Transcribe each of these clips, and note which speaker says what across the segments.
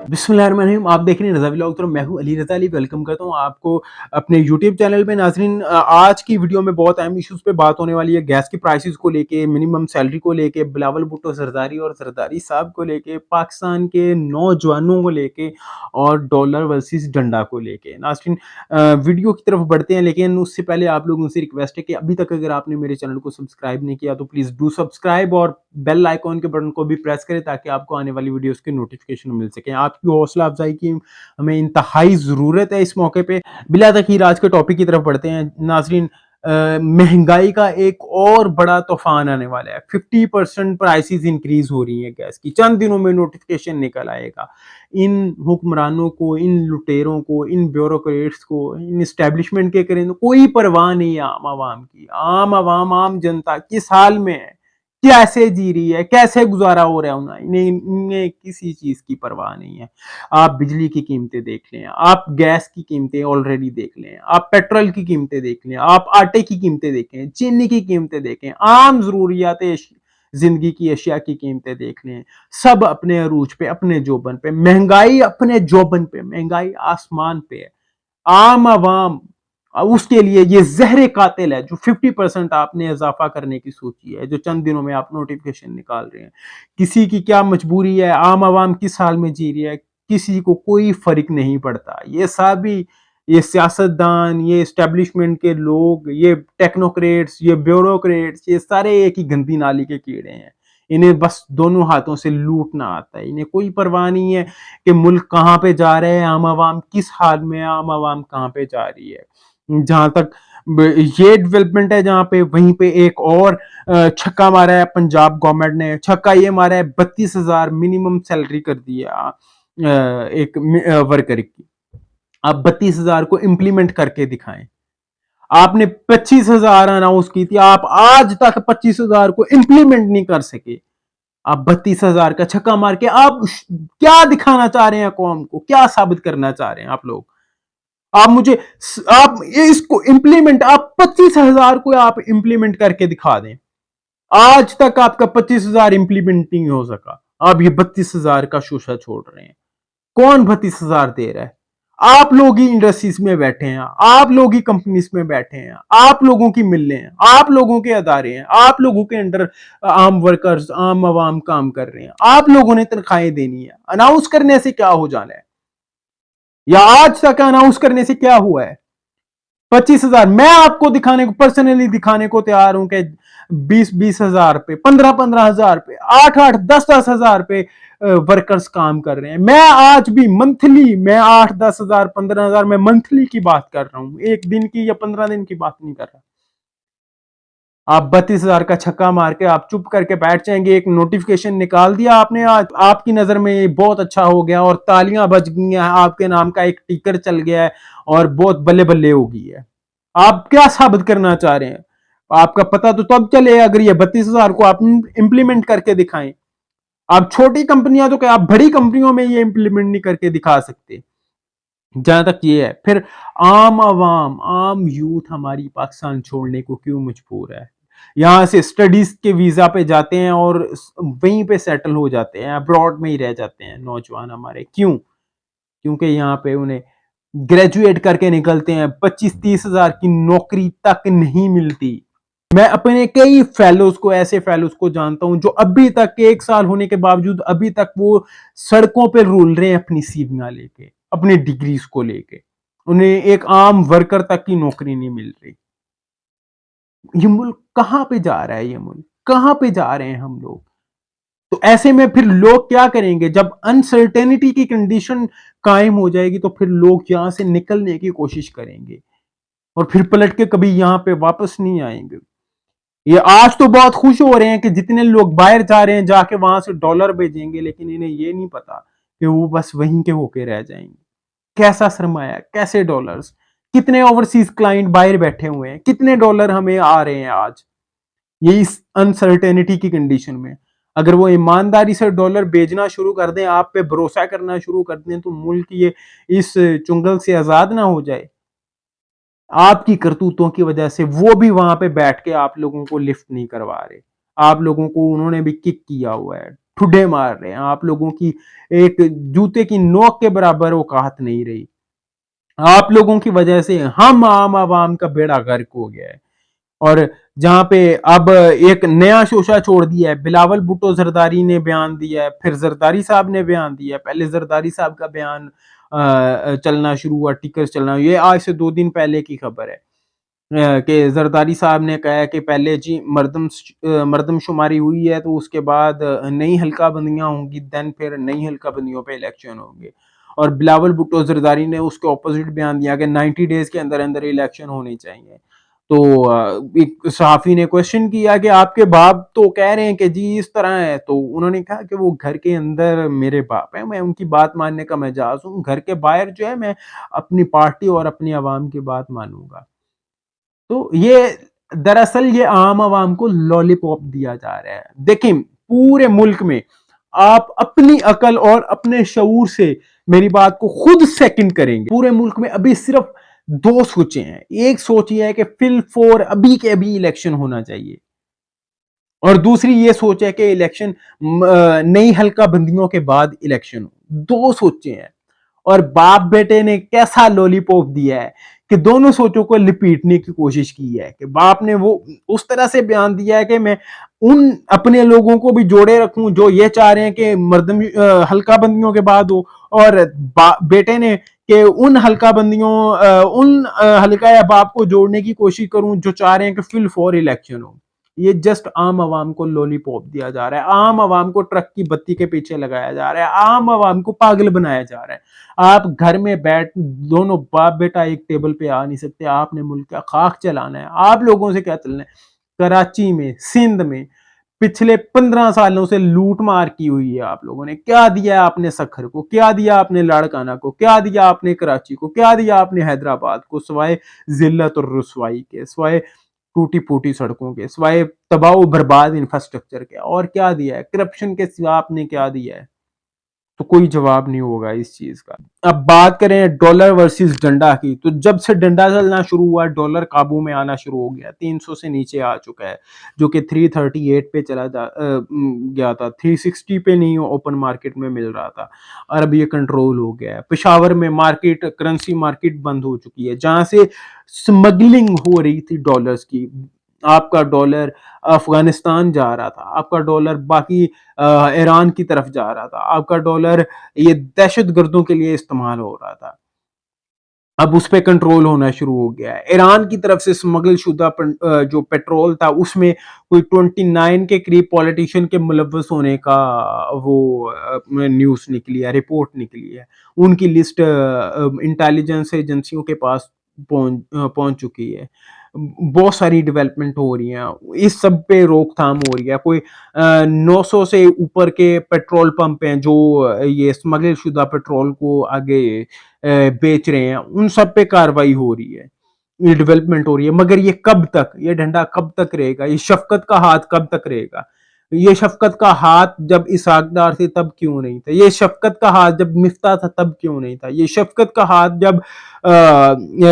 Speaker 1: बिस्मिल्लाहिर्रहमानिर्रहीम। आप देख रहे हैं रज़ा व्लॉग। तो मैं हूं अली रज़ा अली, वेलकम करता हूं आपको अपने यूट्यूब चैनल पे। नाज़रीन, आज की वीडियो में बहुत अहम इश्यूज पे बात होने वाली है। गैस की प्राइसेस को लेके, मिनिमम सैलरी को लेके, बिलावल भुट्टो जरदारी और जरदारी साहब को लेके, पाकिस्तान के नौजवानों को लेके और डॉलर वर्सेस डंडा को लेके। नाज़रीन, वीडियो की तरफ बढ़ते हैं, लेकिन उससे पहले आप लोगों से रिक्वेस्ट है कि अभी तक अगर आपने मेरे चैनल को सब्सक्राइब नहीं किया तो प्लीज़ डू सब्सक्राइब और बेल आइकॉन के बटन को भी प्रेस करें ताकि आपको आने वाली वीडियोस की नोटिफिकेशन मिल सके। आपकी हौसला अफजाई की हमें इंतहाई ज़रूरत है इस मौके पे। बिला तखीर आज के टॉपिक की तरफ बढ़ते हैं। नाजरीन, महंगाई का एक और बड़ा तूफान आने वाला है। 50% प्राइसेस इंक्रीज हो रही हैं गैस की। चंद दिनों में नोटिफिकेशन निकल आएगा। इन हुक्मरानों को, इन लुटेरों को, इन ब्यूरोक्रेट्स को, इन इस्टेब्लिशमेंट के करें कोई परवाह नहीं है आम आवाम की। आम आवाम, आम जनता किस हाल में है, कैसे जी रही है, कैसे गुजारा हो रहा है उन्हें इन्हें किसी चीज की परवाह नहीं है। आप बिजली की कीमतें देख लें, आप गैस की कीमतें ऑलरेडी देख लें, आप पेट्रोल की कीमतें देख लें, आप आटे की कीमतें देखें, चीनी की कीमतें देखें, आम जरूरियात जिंदगी की अशिया की कीमतें देख लें। सब अपने अरूज पे, अपने जोबन पे, महंगाई अपने जोबन पे, महंगाई आसमान पे है। आम आवाम उसके लिए ये जहर कातिल है जो 50% आपने इजाफा करने की सोची है, जो चंद दिनों में आप नोटिफिकेशन निकाल रहे हैं। किसी की क्या मजबूरी है, आम आवाम किस हाल में जी रही है, किसी को कोई फर्क नहीं पड़ता। ये सभी, ये सियासतदान, ये एस्टेब्लिशमेंट के लोग, ये टेक्नोक्रेट्स, ये ब्यूरोक्रेट्स, ये सारे एक ही गंदी नाली के कीड़े हैं। इन्हें बस दोनों हाथों से लूटना आता है। इन्हें कोई परवाह नहीं है कि मुल्क कहाँ पे जा रहे हैं, आम आवाम किस हाल में है, आम आवाम कहाँ पे जा रही है। जहां तक ये डेवलपमेंट है, जहां पे वहीं पे एक और छक्का मारा है पंजाब गवर्नमेंट ने। छक्का ये मारा है, 32,000 मिनिमम सैलरी कर दी है एक वर्कर की। आप 32,000 को इंप्लीमेंट करके दिखाएं। आपने 25,000 अनाउंस की थी, आप आज तक 25,000 को इंप्लीमेंट नहीं कर सके। आप 32,000 का छक्का मार के आप क्या दिखाना चाह रहे हैं कौम को, क्या साबित करना चाह रहे हैं आप लोग? आप मुझे, आप इसको इंप्लीमेंट, आप 25,000 को आप इंप्लीमेंट करके दिखा दें। आज तक आपका 25,000 इंप्लीमेंट नहीं हो सका, आप ये 32,000 का शोशा छोड़ रहे हैं। कौन 32,000 दे रहा है? आप लोग ही इंडस्ट्रीज में बैठे हैं, आप लोग ही कंपनीज में बैठे हैं, आप लोगों की मिलें हैं, आप लोगों के अदारे हैं, आप लोगों के अंडर आम वर्कर्स, आम आवाम काम कर रहे हैं। आप लोगों ने तनख्वाहें देनी है। अनाउंस करने से क्या हो जाना है, या आज तक अनाउंस करने से क्या हुआ है? 25,000 मैं आपको दिखाने को, पर्सनली दिखाने को तैयार हूं कि 20,000 पे, 15,000 पे, 8,000, 10,000 पे वर्कर्स काम कर रहे हैं। मैं आज भी मंथली, मैं 8,000, 10,000, 15,000 मैं मंथली की बात कर रहा हूं, एक दिन की या 15 दिन की बात नहीं कर रहा। आप 32,000 का छक्का मार के आप चुप करके बैठ जाएंगे। एक नोटिफिकेशन निकाल दिया आपने, आज आपकी नजर में ये बहुत अच्छा हो गया और तालियां बज गई हैं, आपके नाम का एक टिकर चल गया है और बहुत बल्ले बल्ले हो गई है। आप क्या साबित करना चाह रहे हैं? आपका पता तो तब चले अगर ये 32,000 को आप इंप्लीमेंट करके दिखाएं। आप छोटी कंपनियां तो क्या, आप बड़ी कंपनियों में ये इंप्लीमेंट नहीं करके दिखा सकते। जहां तक ये है, फिर आम आवाम, आम यूथ हमारी पाकिस्तान छोड़ने को क्यों मजबूर है? यहाँ से स्टडीज के वीजा पे जाते हैं और वहीं पे सेटल हो जाते हैं, अब्रॉड में ही रह जाते हैं नौजवान हमारे। क्यों? क्योंकि यहाँ पे उन्हें ग्रेजुएट करके निकलते हैं, 25-30 हजार की नौकरी तक नहीं मिलती। मैं अपने कई फेलोज को, ऐसे फेलोज को जानता हूं जो अभी तक, 1 साल होने के बावजूद अभी तक वो सड़कों पे रोल रहे हैं अपनी सीवियां लेके, अपनी डिग्रीज को लेके। उन्हें एक आम वर्कर तक की नौकरी नहीं मिल रही। ये मुल्क कहां पे जा रहा है? ये मुल्क कहां पे जा रहे हैं हम लोग? तो ऐसे में फिर लोग क्या करेंगे? जब अनसर्टेनिटी की कंडीशन कायम हो जाएगी तो फिर लोग यहां से निकलने की कोशिश करेंगे और फिर पलट के कभी यहां पे वापस नहीं आएंगे। ये आज तो बहुत खुश हो रहे हैं कि जितने लोग बाहर जा रहे हैं जाके वहां से डॉलर भेजेंगे, लेकिन इन्हें ये नहीं पता कि वो बस वहीं के होके रह जाएंगे। कैसा सरमाया, कैसे डॉलर्स, कितने ओवरसीज क्लाइंट बाहर बैठे हुए हैं, कितने डॉलर हमें आ रहे हैं आज, ये इस अनसर्टेनिटी की कंडीशन में। अगर वो ईमानदारी से डॉलर भेजना शुरू कर दें, आप पे भरोसा करना शुरू कर दें, तो मुल्क ये इस चुंगल से आजाद ना हो जाए। आपकी करतूतों की वजह से वो भी वहां पे बैठ के आप लोगों को लिफ्ट नहीं करवा रहे। आप लोगों को उन्होंने भी किक किया हुआ है, ठुड्डे मार रहे हैं, आप लोगों की एक जूते की नोक के बराबर औकात नहीं रही। आप लोगों की वजह से हम आम आवाम का बेड़ा गर्क हो गया है। और जहां पे अब एक नया शोशा छोड़ दिया है, बिलावल भुट्टो जरदारी ने बयान दिया है, फिर जरदारी साहब ने बयान दिया है। पहले जरदारी साहब का बयान चलना शुरू हुआ, टिकर्स चलना, ये आज से 2 दिन पहले की खबर है कि जरदारी साहब ने कहा है कि पहले जी मर्दमशुमारी हुई है, तो उसके बाद नई हल्का बंदियां होंगी, देन फिर नई हल्का बंदियों पे इलेक्शन होंगे। और बिलावल भुट्टो जरदारी ने उसके ऑपोजिट बयान दिया कि 90 डेज के अंदर अंदर इलेक्शन होने चाहिए। तो एक सहाफ़ी ने क्वेश्चन किया कि आपके बाप तो कह रहे हैं कि जी इस तरह है, तो उन्होंने कहा कि वो घर के अंदर मेरे बाप हैं, मैं उनकी बात मानने का मजाज हूँ, घर के बाहर जो है मैं अपनी पार्टी और अपनी आवाम की बात मानूंगा। तो ये दरअसल ये आम आवाम को लॉलीपॉप दिया जा रहा है। देखिए पूरे मुल्क में आप अपनी अकल और अपने शऊर से मेरी बात को खुद सेकंड करेंगे, पूरे मुल्क में अभी सिर्फ 2 सोचें हैं। एक सोच ये है कि फिल फॉर अभी के अभी इलेक्शन होना चाहिए, और दूसरी ये सोच है कि इलेक्शन नई हल्का बंदियों के बाद इलेक्शन हो। 2 सोचें हैं, और बाप बेटे ने कैसा लॉलीपॉप दिया है कि दोनों सोचों को लिपीटने की कोशिश की है। कि बाप ने वो उस तरह से बयान दिया है कि मैं उन अपने लोगों को भी जोड़े रखूं जो ये चाह रहे हैं कि मर्दम हल्का बंदियों के बाद हो, और बेटे ने कि उन हल्का बंदियों उन हल्का या बाप को जोड़ने की कोशिश करूं जो चाह रहे हैं कि फिल फॉर इलेक्शन हो। ये जस्ट आम आवाम को लॉलीपॉप दिया जा रहा है, आम आवाम को ट्रक की बत्ती के पीछे लगाया जा रहा है, आम आवाम को पागल बनाया जा रहा है। आप घर में बैठ दोनों बाप बेटा एक टेबल पे आ नहीं सकते, आपने मुल्क का खाक चलाना है। आप लोगों से क्या चलना है? कराची में, सिंध में पिछले 15 सालों से लूट मार की हुई है। आप लोगों ने क्या दिया? आपने सखर को क्या दिया? आपने लाड़काना को क्या दिया? आपने कराची को क्या दिया? आपने हैदराबाद को सिवाय जिल्लत और रुसवाई के, सिवाय टूटी फूटी सड़कों के, सिवाय तबाह बर्बाद इंफ्रास्ट्रक्चर के, और क्या दिया है? करप्शन के सिवा आपने क्या दिया है? तो कोई जवाब नहीं होगा इस चीज का। अब बात करें डॉलर वर्सेस डंडा की, तो जब से डंडा चलना शुरू हुआ डॉलर काबू में आना शुरू हो गया, 300 से नीचे आ चुका है, जो कि 338 पे गया था, 360 पे नहीं ओपन मार्केट में मिल रहा था, और अब ये कंट्रोल हो गया है। पेशावर में मार्केट, करेंसी मार्केट बंद हो चुकी है, जहां से स्मगलिंग हो रही थी डॉलर्स की। आपका डॉलर अफगानिस्तान जा रहा था, आपका डॉलर बाकी ईरान की तरफ जा रहा था, आपका डॉलर ये दहशत गर्दों के लिए इस्तेमाल हो रहा था। अब उस पर कंट्रोल होना शुरू हो गया है। ईरान की तरफ से स्मगल शुदा जो पेट्रोल था उसमें कोई 29 के करीब पॉलिटिशियन के मुलव्वस होने का वो न्यूज़ निकली है, रिपोर्ट निकली है। उनकी लिस्ट इंटेलिजेंस एजेंसियों के पास पहुंच चुकी है। बहुत सारी डेवलपमेंट हो रही हैं, इस सब पे रोकथाम हो रही है। कोई 900 से ऊपर के पेट्रोल पंप हैं जो ये स्मगल शुदा पेट्रोल को आगे बेच रहे हैं, उन सब पे कार्रवाई हो रही है, ये डेवलपमेंट हो रही है। मगर ये कब तक, ये डंडा कब तक रहेगा? ये शफकत का हाथ कब तक रहेगा? ये शफकत का हाथ जब इसहाक डार थे तब क्यों नहीं था? ये शफकत का हाथ जब मिफ्ता था तब क्यों नहीं था? ये शफकत का हाथ जब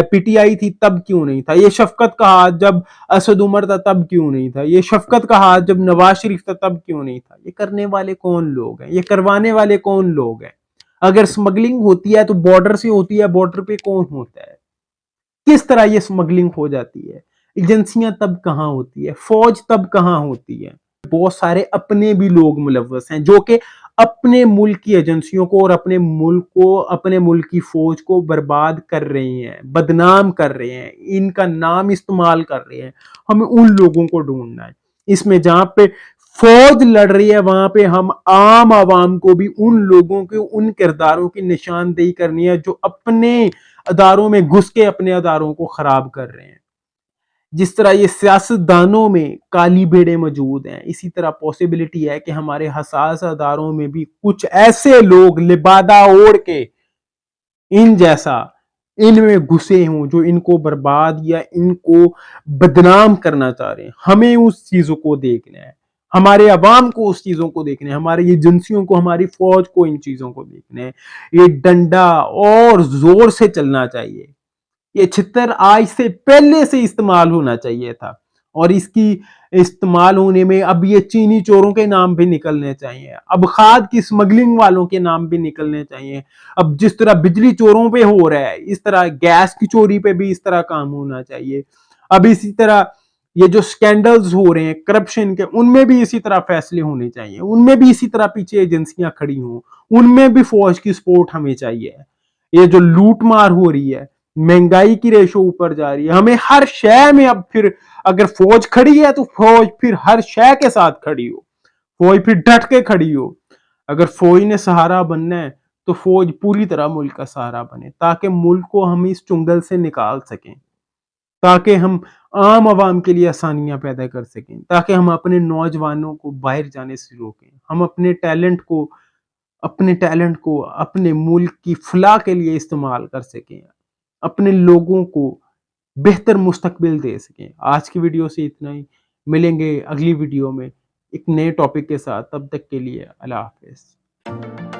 Speaker 1: पीटीआई थी तब क्यों नहीं था? ये शफकत का हाथ जब असद उमर था तब क्यों नहीं था? ये शफकत का हाथ जब नवाज शरीफ था तब क्यों नहीं था? ये करने वाले कौन लोग हैं? ये करवाने वाले कौन लोग हैं? अगर स्मगलिंग होती है तो बॉर्डर से होती है, बॉर्डर पे कौन होता है? किस तरह ये स्मगलिंग हो जाती है? एजेंसियां तब कहां होती है? फौज तब कहां होती है? बहुत सारे अपने भी लोग मुलव्वस हैं जो कि अपने मुल्क की एजेंसियों को और अपने मुल्क को, अपने मुल्क की फौज को बर्बाद कर रहे हैं, बदनाम कर रहे हैं, इनका नाम इस्तेमाल कर रहे हैं। हमें उन लोगों को ढूंढना है। इसमें जहां पे फौज लड़ रही है वहां पे हम आम आवाम को भी उन लोगों के, उन किरदारों की निशानदेही करनी है जो अपने अदारों में घुस के अपने अदारों को खराब कर रहे हैं। जिस तरह ये सियासतदानों में काली भेड़ें मौजूद हैं, इसी तरह पॉसिबिलिटी है कि हमारे हसास अदारों में भी कुछ ऐसे लोग लिबादा ओढ़ के इन जैसा इनमें घुसे हों जो इनको बर्बाद या इनको बदनाम करना चाह रहे हैं। हमें उस चीजों को देखना है, हमारे अवाम को उस चीजों को देखना है, हमारी एजेंसियों को, हमारी फौज को इन चीजों को देखना है। ये डंडा और जोर से चलना चाहिए। ये छितर आज से पहले से इस्तेमाल होना चाहिए था, और इसकी इस्तेमाल होने में अब ये चीनी चोरों के नाम भी निकलने चाहिए, अब खाद की स्मगलिंग वालों के नाम भी निकलने चाहिए। अब जिस तरह बिजली चोरों पे हो रहा है, इस तरह गैस की चोरी पे भी इस तरह काम होना चाहिए। अब इसी तरह ये जो स्कैंडल्स हो रहे हैं करप्शन के, उनमें भी इसी तरह फैसले होने चाहिए, उनमें भी इसी तरह पीछे एजेंसियां खड़ी हों, उनमें भी फौज की सपोर्ट हमें चाहिए। ये जो लूट मार हो रही है, महंगाई की रेशो ऊपर जा रही है, हमें हर शय में अब फिर अगर फौज खड़ी है तो फौज फिर हर शय के साथ खड़ी हो, फौज फिर डट के खड़ी हो। अगर फौज ने सहारा बनना है तो फौज पूरी तरह मुल्क का सहारा बने, ताकि मुल्क को हम इस चुंगल से निकाल सकें, ताकि हम आम आवाम के लिए आसानियां पैदा कर सकें, ताकि हम अपने नौजवानों को बाहर जाने से रोकें, हम अपने टैलेंट को अपने मुल्क की फलाह के लिए इस्तेमाल कर सकें, अपने लोगों को बेहतर मुस्तकबिल दे सकें। आज की वीडियो से इतना ही, मिलेंगे अगली वीडियो में एक नए टॉपिक के साथ, तब तक के लिए अल्लाह हाफिज़।